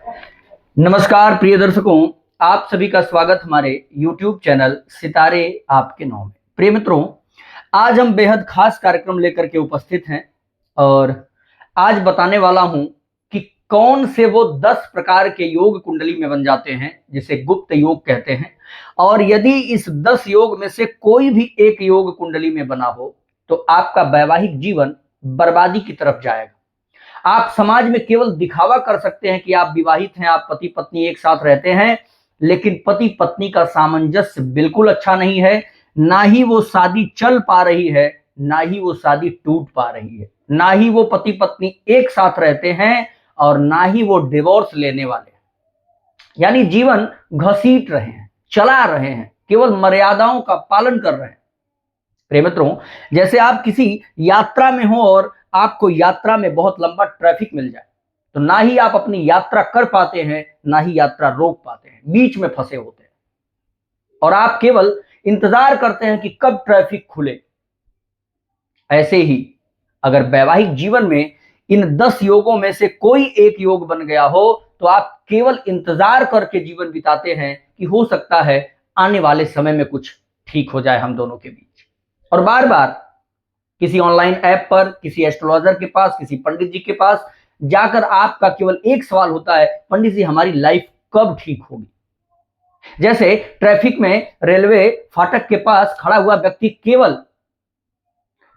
नमस्कार प्रिय दर्शकों, आप सभी का स्वागत हमारे YouTube चैनल सितारे आपके नाम में। प्रिय मित्रों, आज हम बेहद खास कार्यक्रम लेकर के उपस्थित हैं और आज बताने वाला हूं कि कौन से वो 10 प्रकार के योग कुंडली में बन जाते हैं जिसे गुप्त योग कहते हैं। और यदि इस 10 योग में से कोई भी एक योग कुंडली में बना हो तो आपका वैवाहिक जीवन बर्बादी की तरफ जाएगा। आप समाज में केवल दिखावा कर सकते हैं कि आप विवाहित हैं, आप पति पत्नी एक साथ रहते हैं, लेकिन पति पत्नी का सामंजस्य बिल्कुल अच्छा नहीं है। ना ही वो शादी चल पा रही है, ना ही वो शादी टूट पा रही है, ना ही वो पति पत्नी एक साथ रहते हैं और ना ही वो डिवोर्स लेने वाले हैं। यानी जीवन घसीट रहे हैं, चला रहे हैं, केवल मर्यादाओं का पालन कर रहे हैं। प्रिय मित्रों, जैसे आप किसी यात्रा में हो और आपको यात्रा में बहुत लंबा ट्रैफिक मिल जाए तो ना ही आप अपनी यात्रा कर पाते हैं, ना ही यात्रा रोक पाते हैं, बीच में फंसे होते हैं और आप केवल इंतजार करते हैं कि कब ट्रैफिक खुले। ऐसे ही अगर वैवाहिक जीवन में इन 10 योगों में से कोई एक योग बन गया हो तो आप केवल इंतजार करके जीवन बिताते हैं कि हो सकता है आने वाले समय में कुछ ठीक हो जाए हम दोनों के बीच। और बार बार किसी ऑनलाइन ऐप पर, किसी एस्ट्रोलॉजर के पास, किसी पंडित जी के पास जाकर आपका केवल एक सवाल होता है, पंडित जी हमारी लाइफ कब ठीक होगी। जैसे ट्रैफिक में रेलवे फाटक के पास खड़ा हुआ व्यक्ति केवल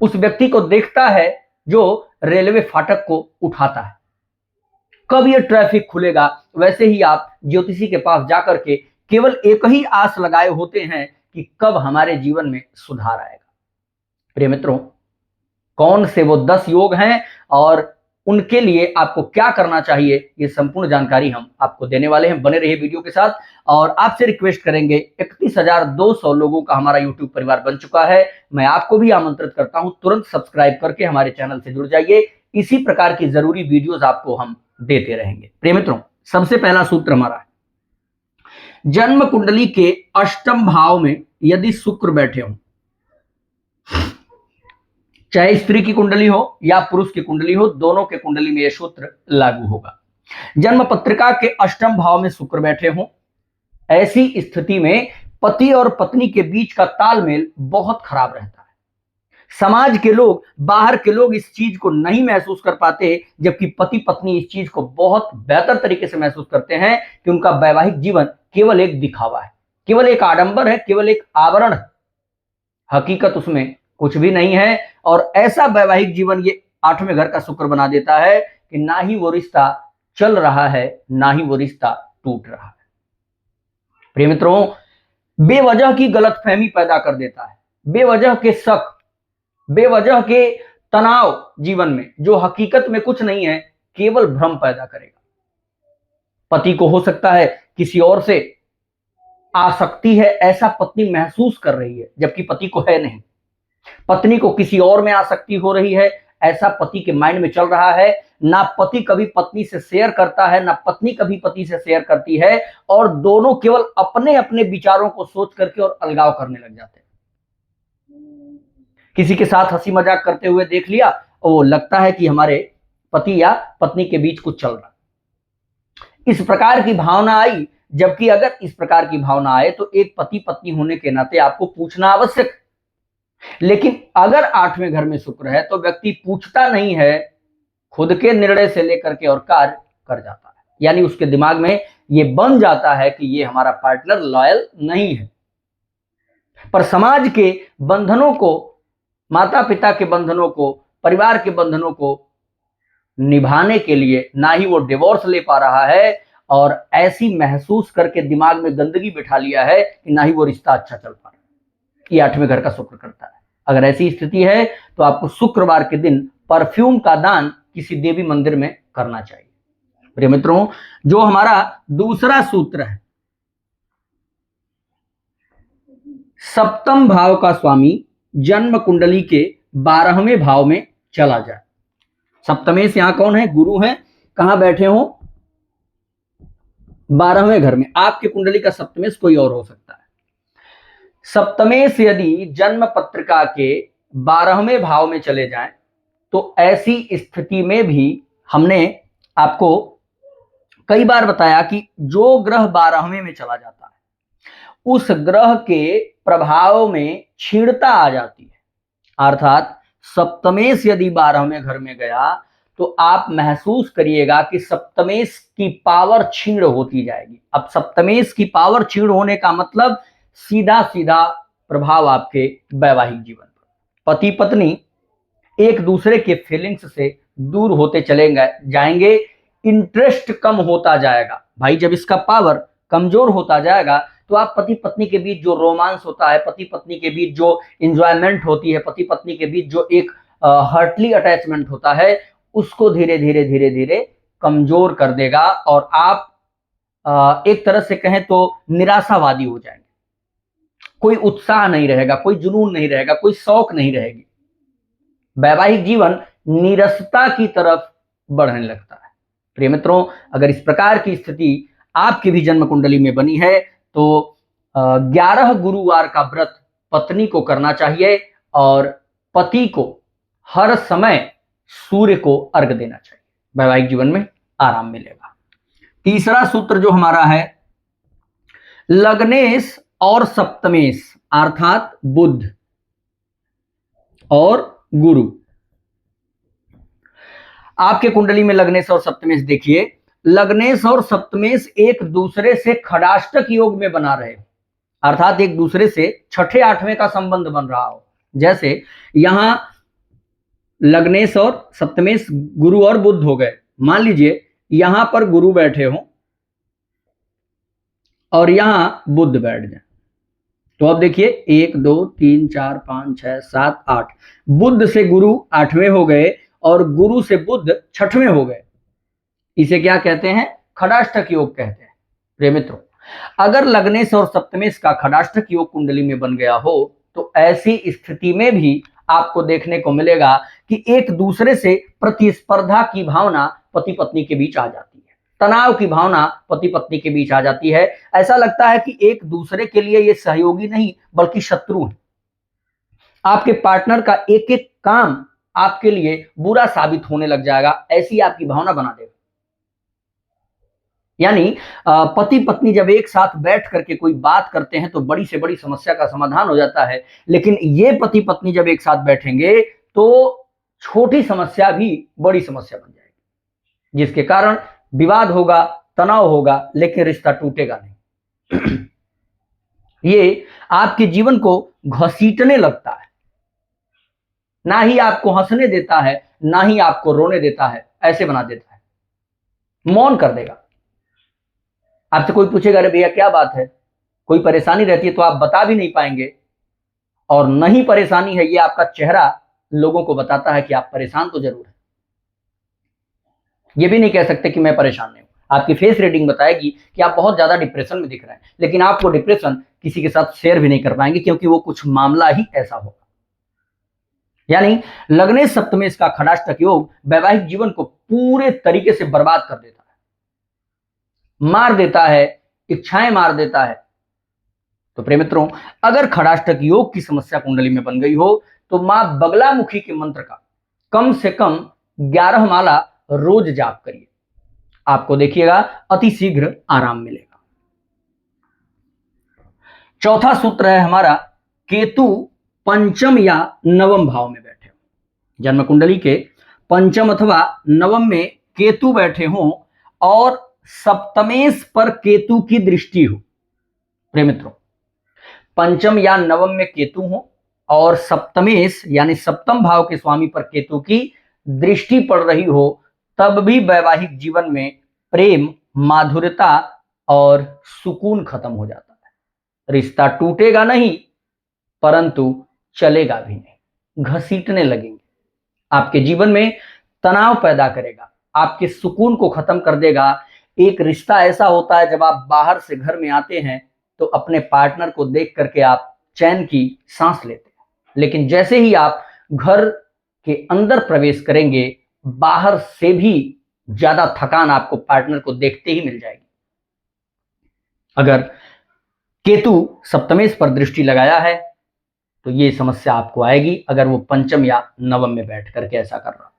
उस व्यक्ति को देखता है जो रेलवे फाटक को उठाता है, कब यह ट्रैफिक खुलेगा। वैसे ही आप ज्योतिषी के पास जाकर के केवल एक ही आस लगाए होते हैं कि कब हमारे जीवन में सुधार आएगा। प्रिय मित्रों, कौन से वो 10 योग हैं और उनके लिए आपको क्या करना चाहिए, ये संपूर्ण जानकारी हम आपको देने वाले हैं। बने रहिए वीडियो के साथ और आपसे रिक्वेस्ट करेंगे, 31,200 लोगों का हमारा यूट्यूब परिवार बन चुका है। मैं आपको भी आमंत्रित करता हूं, तुरंत सब्सक्राइब करके हमारे चैनल से जुड़ जाइए। इसी प्रकार की जरूरी वीडियोस आपको हम देते रहेंगे। प्रिय मित्रों, सबसे पहला सूत्र हमारा है, जन्म कुंडली के अष्टम भाव में यदि शुक्र बैठे हों, चाहे स्त्री की कुंडली हो या पुरुष की कुंडली हो, दोनों के कुंडली में यह सूत्र लागू होगा। जन्म पत्रिका के अष्टम भाव में शुक्र बैठे हों, ऐसी स्थिति में पति और पत्नी के बीच का तालमेल बहुत खराब रहता है। समाज के लोग, बाहर के लोग इस चीज को नहीं महसूस कर पाते, जबकि पति पत्नी इस चीज को बहुत बेहतर तरीके से महसूस करते हैं कि उनका वैवाहिक जीवन केवल एक दिखावा है, केवल एक आडंबर है, केवल एक आवरण है। हकीकत उसमें कुछ भी नहीं है। और ऐसा वैवाहिक जीवन ये 8वें घर का शुक्र बना देता है कि ना ही वो रिश्ता चल रहा है, ना ही वो रिश्ता टूट रहा है। प्रिय मित्रों, बेवजह की गलतफहमी पैदा कर देता है, बेवजह के शक, बेवजह के तनाव जीवन में, जो हकीकत में कुछ नहीं है, केवल भ्रम पैदा करेगा। पति को हो सकता है किसी और से आसक्ति है, ऐसा पत्नी महसूस कर रही है, जबकि पति को है नहीं। पत्नी को किसी और में आसक्ति हो रही है, ऐसा पति के माइंड में चल रहा है। ना पति कभी पत्नी से शेयर करता है, ना पत्नी कभी पति से शेयर करती है, और दोनों केवल अपने अपने विचारों को सोच करके और अलगाव करने लग जाते हैं। किसी के साथ हंसी मजाक करते हुए देख लिया, वो लगता है कि हमारे पति या पत्नी के बीच कुछ चल रहा। इस प्रकार की भावना आई, जबकि अगर इस प्रकार की भावना आए तो एक पति पत्नी होने के नाते आपको पूछना आवश्यक है। लेकिन अगर 8वें घर में शुक्र है तो व्यक्ति पूछता नहीं है, खुद के निर्णय से लेकर के और कार्य कर जाता है। यानी उसके दिमाग में ये बन जाता है कि ये हमारा पार्टनर लॉयल नहीं है। पर समाज के बंधनों को, माता पिता के बंधनों को, परिवार के बंधनों को निभाने के लिए ना ही वो डिवोर्स ले पा रहा है, और ऐसी महसूस करके दिमाग में गंदगी बिठा लिया है कि ना ही वो रिश्ता अच्छा चल पा रहा है। ये 8वें घर का शुक्र करता है। अगर ऐसी स्थिति है तो आपको शुक्रवार के दिन परफ्यूम का दान किसी देवी मंदिर में करना चाहिए। प्रिय मित्रों, जो हमारा दूसरा सूत्र है, सप्तम भाव का स्वामी जन्म कुंडली के 12वें भाव में चला जाए। सप्तमें से यहां कौन है? गुरु है। कहां बैठे हो? 12वें घर में। आपकी कुंडली का सप्तमेश कोई और हो सकता है। सप्तमेश यदि जन्म पत्रिका के 12वें भाव में चले जाएं तो ऐसी स्थिति में भी हमने आपको कई बार बताया कि जो ग्रह 12वें में चला जाता है उस ग्रह के प्रभाव में क्षीणता आ जाती है, अर्थात सप्तमेश यदि 12वें घर में गया तो आप महसूस करिएगा कि सप्तमेश की पावर क्षीण होती जाएगी। अब सप्तमेश की पावर क्षीण होने का मतलब सीधा सीधा प्रभाव आपके वैवाहिक जीवन पर, पति पत्नी एक दूसरे के फीलिंग्स से दूर होते चले जाएंगे, इंटरेस्ट कम होता जाएगा। भाई जब इसका पावर कमजोर होता जाएगा तो आप पति पत्नी के बीच जो रोमांस होता है, पति पत्नी के बीच जो इंजॉयमेंट होती है, पति पत्नी के बीच जो एक हार्टली अटैचमेंट होता है, उसको धीरे धीरे धीरे धीरे कमजोर कर देगा और आप एक तरह से कहें तो निराशावादी हो जाएंगे। कोई उत्साह नहीं रहेगा, कोई जुनून नहीं रहेगा, कोई शौक नहीं रहेगी। वैवाहिक जीवन नीरसता की तरफ बढ़ने लगता है। प्रिय मित्रों, अगर इस प्रकार की स्थिति आपकी भी जन्म कुंडली में बनी है तो 11 गुरुवार का व्रत पत्नी को करना चाहिए और पति को हर समय सूर्य को अर्घ देना चाहिए। वैवाहिक जीवन में आराम मिलेगा। तीसरा सूत्र जो हमारा है, लग्नेश और सप्तमेश अर्थात बुध और गुरु। आपके कुंडली में लग्नेश और सप्तमेश देखिए, लग्नेश और सप्तमेश एक दूसरे से खडाष्टक योग में बना रहे, अर्थात एक दूसरे से छठे आठवें का संबंध बन रहा हो। जैसे यहां लग्नेश और सप्तमेश गुरु और बुध हो गए, मान लीजिए यहां पर गुरु बैठे हो और यहां बुध बैठ जाए, तो अब देखिए 1 2 3 4 5 6 7 8, बुध से गुरु 8वें हो गए और गुरु से बुध 6वें हो गए। इसे क्या कहते हैं? खडाष्टक योग कहते हैं। प्रिय मित्रों, अगर लग्नेश और सप्तमेश का खडाष्टक योग कुंडली में बन गया हो तो ऐसी स्थिति में भी आपको देखने को मिलेगा कि एक दूसरे से प्रतिस्पर्धा की भावना पति पत्नी के बीच आ जाती है, तनाव की भावना पति पत्नी के बीच आ जाती है। ऐसा लगता है कि एक दूसरे के लिए ये सहयोगी नहीं बल्कि शत्रु है। आपके पार्टनर का एक एक काम आपके लिए बुरा साबित होने लग जाएगा, ऐसी आपकी भावना बना देगा। यानी पति पत्नी जब एक साथ बैठ करके कोई बात करते हैं तो बड़ी से बड़ी समस्या का समाधान हो जाता है, लेकिन ये पति पत्नी जब एक साथ बैठेंगे तो छोटी समस्या भी बड़ी समस्या बन जाएगी, जिसके कारण विवाद होगा, तनाव होगा, लेकिन रिश्ता टूटेगा नहीं। ये आपके जीवन को घसीटने लगता है, ना ही आपको हंसने देता है, ना ही आपको रोने देता है, ऐसे बना देता है, मौन कर देगा। आपसे कोई पूछेगा अरे भैया क्या बात है, कोई परेशानी रहती है तो आप बता भी नहीं पाएंगे, और नहीं परेशानी है ये आपका चेहरा लोगों को बताता है कि आप परेशान तो जरूर हैं। ये भी नहीं कह सकते कि मैं परेशान नहीं हूं। आपकी फेस रीडिंग बताएगी कि आप बहुत ज्यादा डिप्रेशन में दिख रहे हैं, लेकिन आप वो डिप्रेशन किसी के साथ शेयर भी नहीं कर पाएंगे क्योंकि वो कुछ मामला ही ऐसा होगा। यानी लग्नेश सप्तमेश का खडाष्टक योग वैवाहिक जीवन को पूरे तरीके से बर्बाद कर देता है, मार देता है, इच्छाएं मार देता है। तो प्रिय मित्रों, अगर खडाष्टक योग की समस्या कुंडली में बन गई हो तो मां बगलामुखी के मंत्र का कम से कम 11 माला रोज जाप करिए, आपको देखिएगा अति शीघ्र आराम मिलेगा। चौथा सूत्र है हमारा, केतु पंचम या नवम भाव में बैठे हो। जन्म कुंडली के पंचम अथवा नवम में केतु बैठे हो और सप्तमेश पर केतु की दृष्टि हो। प्रिय मित्रों, पंचम या नवम में केतु हो और सप्तमेश यानी सप्तम भाव के स्वामी पर केतु की दृष्टि पड़ रही हो, तब भी वैवाहिक जीवन में प्रेम, माधुर्यता और सुकून खत्म हो जाता है। रिश्ता टूटेगा नहीं परंतु चलेगा भी नहीं, घसीटने लगेंगे, आपके जीवन में तनाव पैदा करेगा, आपके सुकून को खत्म कर देगा। एक रिश्ता ऐसा होता है जब आप बाहर से घर में आते हैं तो अपने पार्टनर को देख करके आप चैन की सांस लेते हैं, लेकिन जैसे ही आप घर के अंदर प्रवेश करेंगे बाहर से भी ज्यादा थकान आपको पार्टनर को देखते ही मिल जाएगी। अगर केतु सप्तमेश पर दृष्टि लगाया है तो ये समस्या आपको आएगी, अगर वो पंचम या नवम में बैठ करके ऐसा कर रहा।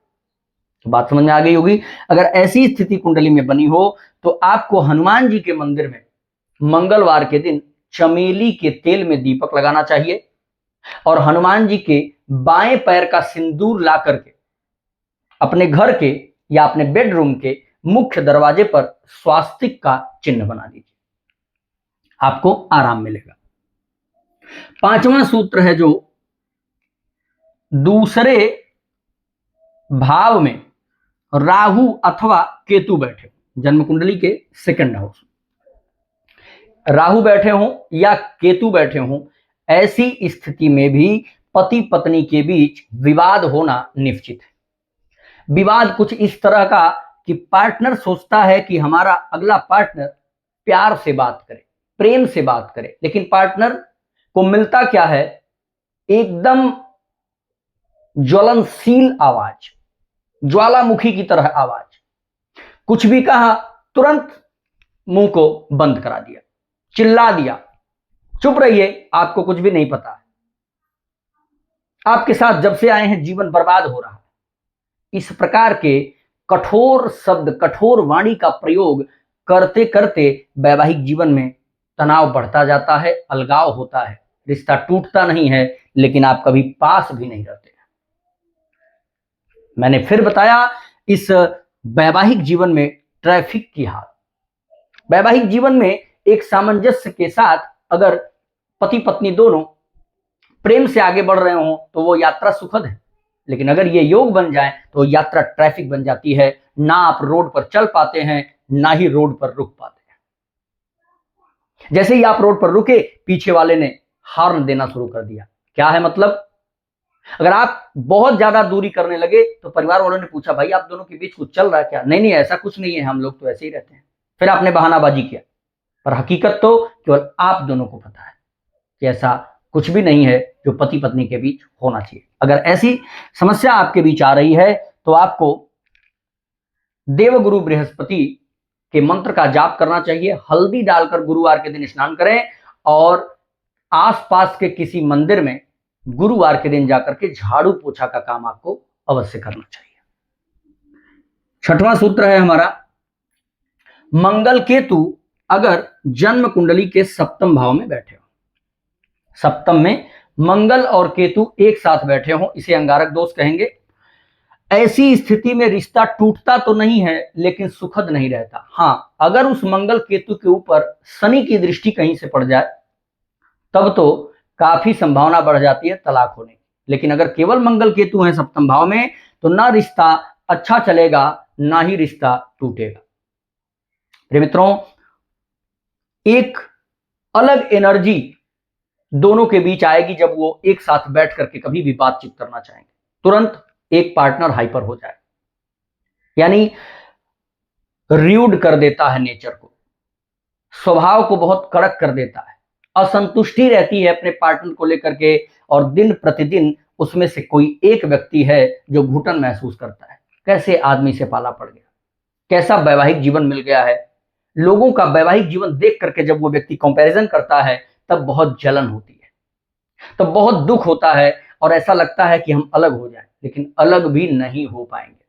तो बात समझ में आ गई होगी। अगर ऐसी स्थिति कुंडली में बनी हो तो आपको हनुमान जी के मंदिर में मंगलवार के दिन चमेली के तेल में दीपक लगाना चाहिए और हनुमान जी के बाएं पैर का सिंदूर ला करके अपने घर के या अपने बेडरूम के मुख्य दरवाजे पर स्वास्तिक का चिन्ह बना दीजिए, आपको आराम मिलेगा। पांचवा सूत्र है जो दूसरे भाव में राहु अथवा केतु बैठे, जन्म कुंडली के सेकंड हाउस राहु बैठे हों या केतु बैठे हों, ऐसी स्थिति में भी पति पत्नी के बीच विवाद होना निश्चित है। विवाद कुछ इस तरह का कि पार्टनर सोचता है कि हमारा अगला पार्टनर प्यार से बात करे, प्रेम से बात करे, लेकिन पार्टनर को मिलता क्या है, एकदम ज्वलनशील आवाज, ज्वालामुखी की तरह आवाज। कुछ भी कहा तुरंत मुंह को बंद करा दिया, चिल्ला दिया, चुप रहिए, आपको कुछ भी नहीं पता है, आपके साथ जब से आए हैं जीवन बर्बाद हो रहा है। इस प्रकार के कठोर शब्द, कठोर वाणी का प्रयोग करते करते वैवाहिक जीवन में तनाव बढ़ता जाता है, अलगाव होता है, रिश्ता टूटता नहीं है, लेकिन आप कभी पास भी नहीं रहते। मैंने फिर बताया, इस वैवाहिक जीवन में ट्रैफिक की हाल, वैवाहिक जीवन में एक सामंजस्य के साथ अगर पति पत्नी दोनों प्रेम से आगे बढ़ रहे हो तो वो यात्रा सुखद है, लेकिन अगर ये योग बन जाए तो यात्रा ट्रैफिक बन जाती है। ना आप रोड पर चल पाते हैं, ना ही रोड पर रुक पाते हैं। जैसे ही आप रोड पर रुके, पीछे वाले ने हॉर्न देना शुरू कर दिया। क्या है मतलब? अगर आप बहुत ज्यादा दूरी करने लगे तो परिवार वालों ने पूछा, भाई आप दोनों के बीच कुछ चल रहा है क्या? नहीं नहीं, ऐसा कुछ नहीं है, हम लोग तो ऐसे ही रहते हैं। फिर आपने बहानाबाजी किया, पर हकीकत तो केवल आप दोनों को पता है कि ऐसा कुछ भी नहीं है जो पति पत्नी के बीच होना चाहिए। अगर ऐसी समस्या आपके बीच आ रही है तो आपको देवगुरु बृहस्पति के मंत्र का जाप करना चाहिए। हल्दी डालकर गुरुवार के दिन स्नान करें और आसपास के किसी मंदिर में गुरुवार के दिन जाकर के झाड़ू पोछा का काम आपको अवश्य करना चाहिए। छठवां सूत्र है हमारा, मंगल केतु अगर जन्म कुंडली के सप्तम भाव में बैठे हो, सप्तम में मंगल और केतु एक साथ बैठे हो, इसे अंगारक दोष कहेंगे। ऐसी स्थिति में रिश्ता टूटता तो नहीं है, लेकिन सुखद नहीं रहता। हाँ, अगर उस मंगल केतु के ऊपर शनि की दृष्टि कहीं से पड़ जाए तब तो काफी संभावना बढ़ जाती है तलाक होने की। लेकिन अगर केवल मंगल केतु हैं सप्तम भाव में तो ना रिश्ता अच्छा चलेगा, ना ही रिश्ता टूटेगा। प्रिय मित्रों, एक अलग एनर्जी दोनों के बीच आएगी जब वो एक साथ बैठ करके कभी भी बातचीत करना चाहेंगे। तुरंत एक पार्टनर हाइपर हो जाए, यानी र्यूड कर देता है नेचर को, स्वभाव को बहुत कड़क कर देता है, असंतुष्टि रहती है अपने पार्टनर को लेकर के, और दिन प्रतिदिन उसमें से कोई एक व्यक्ति है जो घुटन महसूस करता है। कैसे आदमी से पाला पड़ गया, कैसा वैवाहिक जीवन मिल गया है। लोगों का वैवाहिक जीवन देख करके जब वो व्यक्ति कंपैरिजन करता है तब बहुत जलन होती है, तब बहुत दुख होता है और ऐसा लगता है कि हम अलग हो जाएं, लेकिन अलग भी नहीं हो पाएंगे।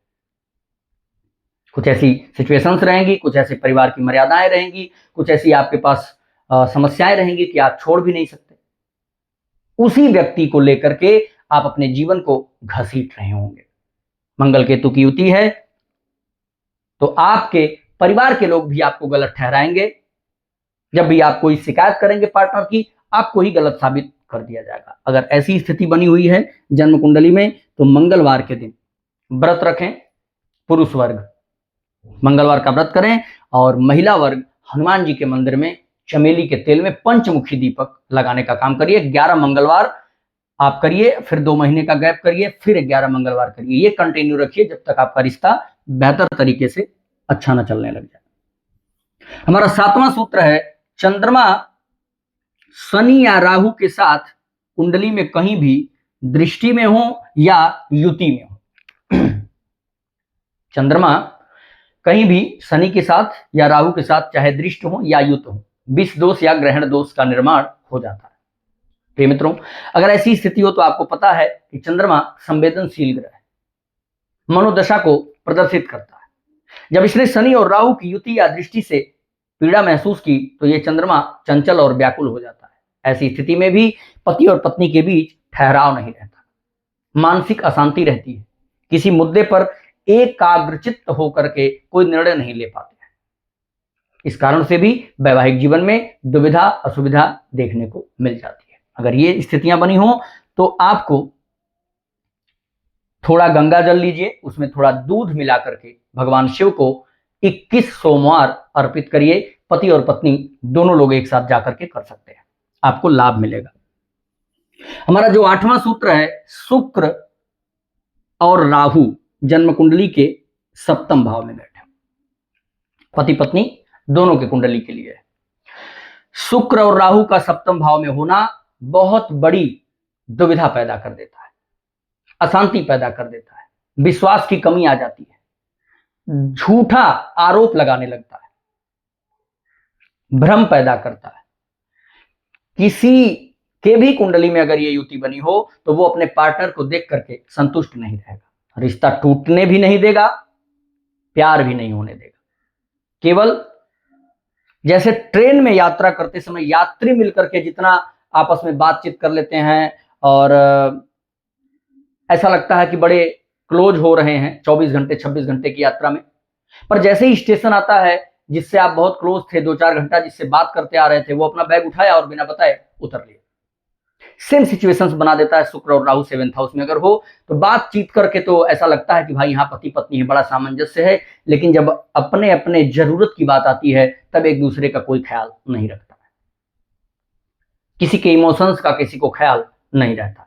कुछ ऐसी सिचुएशंस रहेंगी, कुछ ऐसे परिवार की मर्यादाएं रहेंगी, कुछ ऐसी आपके पास समस्याएं रहेंगी कि आप छोड़ भी नहीं सकते। उसी व्यक्ति को लेकर के आप अपने जीवन को घसीट रहे होंगे। मंगल केतु की युति है तो आपके परिवार के लोग भी आपको गलत ठहराएंगे। जब भी आप कोई शिकायत करेंगे पार्टनर की, आपको ही गलत साबित कर दिया जाएगा। अगर ऐसी स्थिति बनी हुई है जन्म कुंडली में तो मंगलवार के दिन व्रत रखें। पुरुष वर्ग मंगलवार का व्रत करें और महिला वर्ग हनुमान जी के मंदिर में चमेली के तेल में पंचमुखी दीपक लगाने का काम करिए। 11 मंगलवार आप करिए, फिर 2 महीने का गैप करिए, फिर 11 मंगलवार करिए। ये कंटिन्यू रखिए जब तक आपका रिश्ता बेहतर तरीके से अच्छा न चलने लग जाए। हमारा 7वां सूत्र है, चंद्रमा शनि या राहु के साथ कुंडली में कहीं भी दृष्टि में हो या युति में हो। चंद्रमा कहीं भी शनि के साथ या राहु के साथ चाहे दृष्ट हो या युत हो, विष दोष या ग्रहण दोष का निर्माण हो जाता है। प्रिय मित्रों, अगर ऐसी स्थिति हो तो आपको पता है कि चंद्रमा संवेदनशील ग्रह है, मनोदशा को प्रदर्शित करता है। जब इसने शनि और राहु की युति या दृष्टि से पीड़ा महसूस की तो ये चंद्रमा चंचल और व्याकुल हो जाता है। ऐसी स्थिति में भी पति और पत्नी के बीच ठहराव नहीं रहता, मानसिक अशांति रहती है, किसी मुद्दे पर एकाग्रचित्त होकर के कोई निर्णय नहीं ले पाते हैं। इस कारण से भी वैवाहिक जीवन में दुविधा असुविधा देखने को मिल जाती है। अगर ये स्थितियां बनी हो तो आपको थोड़ा गंगा जल लीजिए, उसमें थोड़ा दूध मिला करके भगवान शिव को 21 सोमवार अर्पित करिए। पति और पत्नी दोनों लोग एक साथ जाकर के कर सकते हैं, आपको लाभ मिलेगा। हमारा जो 8वां सूत्र है, शुक्र और राहु जन्म कुंडली के 7वें भाव में बैठे, पति पत्नी दोनों के कुंडली के लिए। शुक्र और राहु का 7वें भाव में होना बहुत बड़ी दुविधा पैदा कर देता है, अशांति पैदा कर देता है, विश्वास की कमी आ जाती है, झूठा आरोप लगाने लगता है, भ्रम पैदा करता है। किसी के भी कुंडली में अगर ये युति बनी हो तो वो अपने पार्टनर को देख करके संतुष्ट नहीं रहेगा, रिश्ता टूटने भी नहीं देगा, प्यार भी नहीं होने देगा। केवल जैसे ट्रेन में यात्रा करते समय यात्री मिलकर के जितना आपस में बातचीत कर लेते हैं और ऐसा लगता है कि बड़े क्लोज हो रहे हैं 24 घंटे 26 घंटे की यात्रा में, पर जैसे ही स्टेशन आता है जिससे आप बहुत क्लोज थे, 2-4 घंटा जिससे बात करते आ रहे थे, वो अपना बैग उठाया और बिना बताए उतर लिया। सेम सिचुएशंस बना देता है शुक्र और राहु 7th हाउस में अगर हो तो बातचीत करके तो ऐसा लगता है कि भाई यहाँ पति पत्नी है, बड़ा सामंजस्य है, लेकिन जब अपने अपने जरूरत की बात आती है तब एक दूसरे का कोई ख्याल नहीं रखता है, किसी के इमोशंस का किसी को ख्याल नहीं रहता।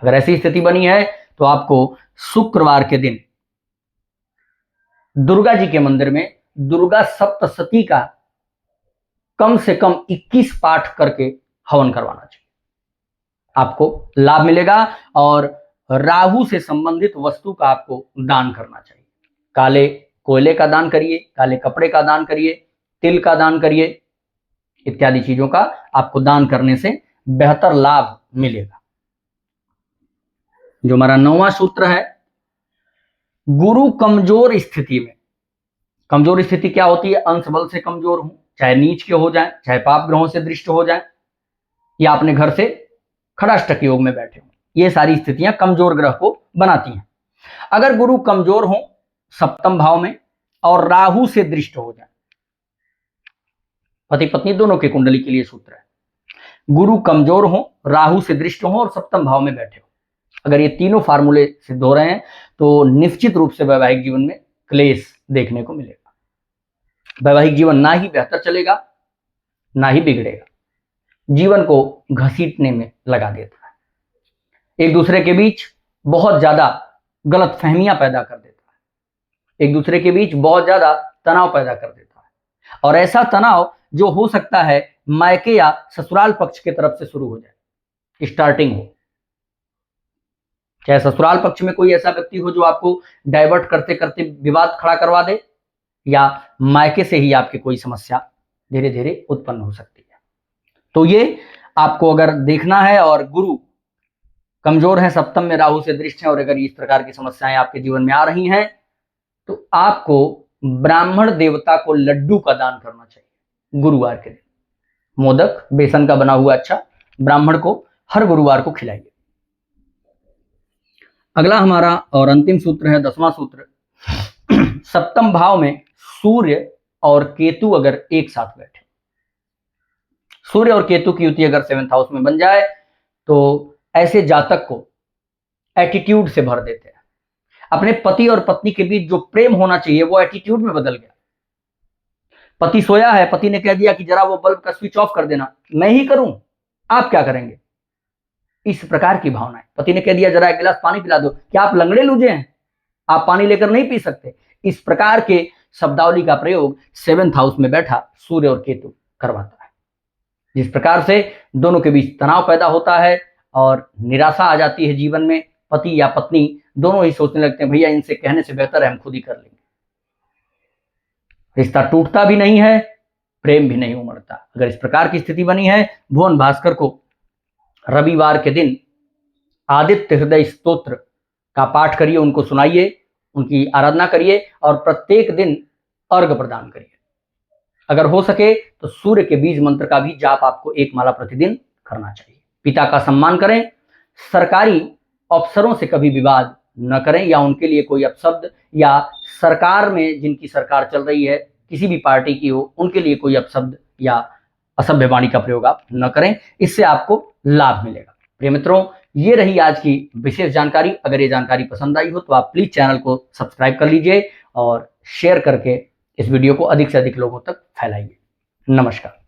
अगर ऐसी स्थिति बनी है तो आपको शुक्रवार के दिन दुर्गा जी के मंदिर में दुर्गा सप्तशती का कम से कम 21 पाठ करके हवन करवाना चाहिए, आपको लाभ मिलेगा। और राहु से संबंधित वस्तु का आपको दान करना चाहिए, काले कोयले का दान करिए, काले कपड़े का दान करिए, तिल का दान करिए, इत्यादि चीजों का आपको दान करने से बेहतर लाभ मिलेगा। जो हमारा 9वां सूत्र है, गुरु कमजोर स्थिति में, कमजोर स्थिति क्या होती है? अंश बल से कमजोर हो, चाहे नीच के हो जाए, चाहे पाप ग्रहों से दृष्ट हो जाए, या अपने घर से खड़ाष्टक योग में बैठे हो, ये सारी स्थितियां कमजोर ग्रह को बनाती हैं। अगर गुरु कमजोर हो 7वें भाव में और राहु से दृष्ट हो जाए, पति पत्नी दोनों के कुंडली के लिए सूत्र है, गुरु कमजोर हो, राहु से दृष्ट हो और 7वें भाव में बैठे हो, अगर ये तीनों फार्मूले सिद्ध हो रहे हैं तो निश्चित रूप से वैवाहिक जीवन में क्लेश देखने को मिलेगा। वैवाहिक जीवन ना ही बेहतर चलेगा ना ही बिगड़ेगा, जीवन को घसीटने में लगा देता है, एक दूसरे के बीच बहुत ज्यादा गलत फहमियां पैदा कर देता है, एक दूसरे के बीच बहुत ज्यादा तनाव पैदा कर देता है, और ऐसा तनाव जो हो सकता है मायके या ससुराल पक्ष की तरफ से शुरू हो जाए, स्टार्टिंग हो, चाहे ससुराल पक्ष में कोई ऐसा व्यक्ति हो जो आपको डाइवर्ट करते करते विवाद खड़ा करवा दे, या मायके से ही आपकी कोई समस्या धीरे धीरे उत्पन्न हो सकती है। तो ये आपको अगर देखना है और गुरु कमजोर है, 7वें में राहु से दृष्ट है, और अगर इस प्रकार की समस्याएं आपके जीवन में आ रही हैं तो आपको ब्राह्मण देवता को लड्डू का दान करना चाहिए गुरुवार के दिन। मोदक बेसन का बना हुआ अच्छा ब्राह्मण को हर गुरुवार को खिलाइए। अगला हमारा और अंतिम सूत्र है 10वां सूत्र, 7वें भाव में सूर्य और केतु अगर एक साथ बैठे, सूर्य और केतु की युति अगर 7th हाउस में बन जाए तो ऐसे जातक को एटीट्यूड से भर देते हैं, अपने पति और पत्नी के बीच जो प्रेम होना चाहिए वो एटीट्यूड में बदल गया। पति सोया है, पति ने कह दिया कि जरा वो बल्ब का स्विच ऑफ कर देना, मैं ही करूं, आप क्या करेंगे, इस प्रकार की भावना है। पति ने कह दिया जरा एक गिलास पानी पिला दो, क्या आप लंगड़े लूजे हैं, आप पानी लेकर नहीं पी सकते। इस प्रकार के शब्दावली का प्रयोग 7th हाउस में बैठा सूर्य और केतु करवाता है, जिस प्रकार से दोनों के बीच तनाव पैदा होता है और निराशा आ जाती है जीवन में। पति या पत्नी दोनों ही सोचने लगते हैं भैया इनसे कहने से बेहतर है हम खुद ही कर लेंगे। रिश्ता टूटता भी नहीं है, प्रेम भी नहीं उमड़ता। अगर इस प्रकार की स्थिति बनी है, भुवन भास्कर को रविवार के दिन आदित्य हृदय स्तोत्र का पाठ करिए, उनको सुनाइए, उनकी आराधना करिए और प्रत्येक दिन अर्घ्य प्रदान करिए। अगर हो सके तो सूर्य के बीज मंत्र का भी जाप आपको 1 माला प्रतिदिन करना चाहिए। पिता का सम्मान करें, सरकारी अफसरों से कभी विवाद न करें या उनके लिए कोई अपशब्द, या सरकार में जिनकी सरकार चल रही है किसी भी पार्टी की हो उनके लिए कोई अपशब्द या असभ्य वाणी का प्रयोग आप न करें, इससे आपको लाभ मिलेगा। प्रिय मित्रों, ये रही आज की विशेष जानकारी। अगर ये जानकारी पसंद आई हो तो आप प्लीज चैनल को सब्सक्राइब कर लीजिए और शेयर करके इस वीडियो को अधिक से अधिक लोगों तक फैलाइए। नमस्कार।